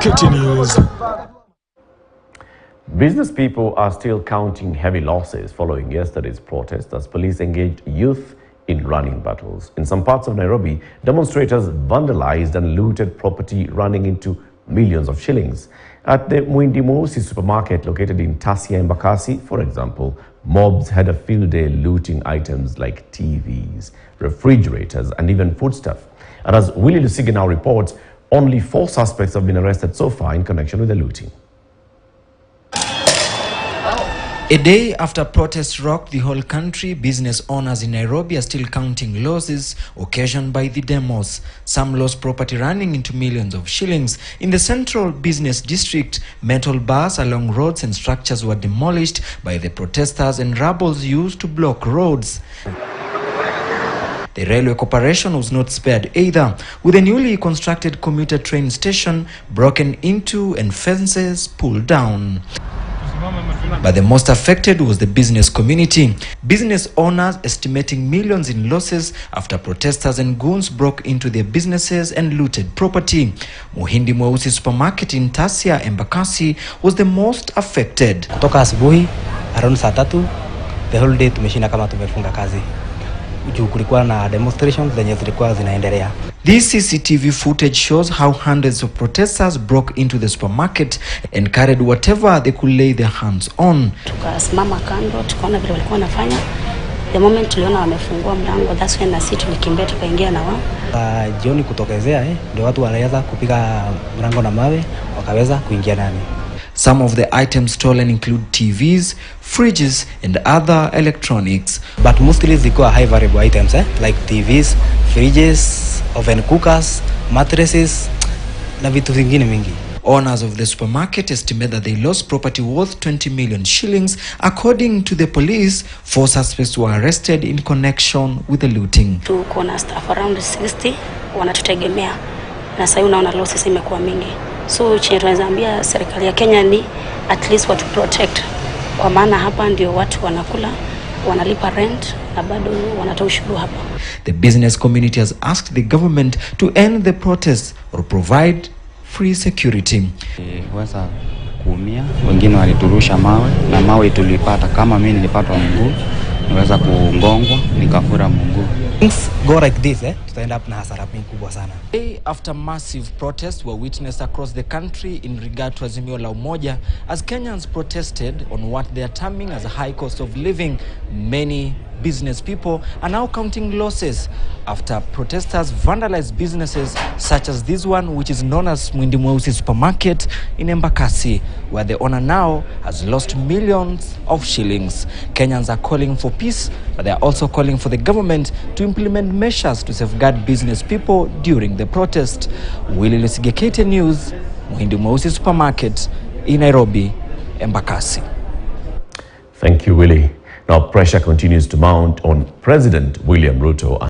KTN News. Business people are still counting heavy losses following yesterday's protest as police engaged youth in running battles. In some parts of Nairobi, demonstrators vandalized and looted property running into millions of shillings. At the Mwindimosi supermarket located in Tasia, Embakasi, for example, mobs had a field day looting items like TVs, refrigerators, and even foodstuff. And as Willie Lusigi now reports, only 4 suspects have been arrested so far in connection with the looting. A day after protests rocked the whole country, business owners in Nairobi are still counting losses occasioned by the demos. Some lost property running into millions of shillings. In the central business district, metal bars along roads and structures were demolished by the protesters and rubble used to block roads. The railway corporation was not spared either, with a newly constructed commuter train station broken into and fences pulled down. But the most affected was the business community. Business owners estimating millions in losses after protesters and goons broke into their businesses and looted property. Muhindi Mweusi supermarket in Tasia, Embakasi was the most affected. Kutoka asubuhi around saa 3 the whole day tumeshinda kama tumefunga kazi. Kulikuwa na demonstrations zenye zilikuwa zinaendelea. This CCTV footage shows how hundreds of protesters broke into the supermarket and carried whatever they could lay their hands on. Tukasimama kando, tukaona vile walikuwa wanafanya. The moment tuliona wamefungua mlango, that's when sisi tulikimbia tukaingia na wao. Jioni kutokezea ndio watu walianza kupiga mlango na mawe, wakaweza kuingia ndani. Some of the items stolen include TVs, fridges, and other electronics. But mostly zilikuwa high variable items, like TVs, fridges, oven cookers, mattresses, na vitu vingine mingi. Owners of the supermarket estimate that they lost property worth 20 million shillings. According to the police, 4 suspects were arrested in connection with the looting. Tuko na staff around 60 wanatutegemea, na sasa unaona losses imekuwa mingi. So chenye tunaambia serikali ya Kenya ni at least watu protect, kwa maana hapa ndio watu wanakula, wanalipa rent na bado wanatoa ushuru hapa. The business community has asked the government to end the protests or provide free security. Wasa kuumia, wengine waliturusha mawe na mawe tulipata, kama mimi nilipata mguu, niweza kugongwa nikafura mguu. Things go like this, tutaenda up na hasara kubwa sana. After massive protests were witnessed across the country in regard to Azimio la Umoja, as Kenyans protested on what they are terming as a high cost of living, many business people are now counting losses after protesters vandalized businesses such as this one, which is known as Mwindimosi supermarket in Embakasi, where the owner now has lost millions of shillings. Kenyans are calling for peace, but they are also calling for the government to implement measures to safeguard business people during the protest. Willie Lusigi, KTN News, Mwindimosi supermarket in Nairobi, Embakasi. Thank you, Willie. Now, pressure continues to mount on President William Ruto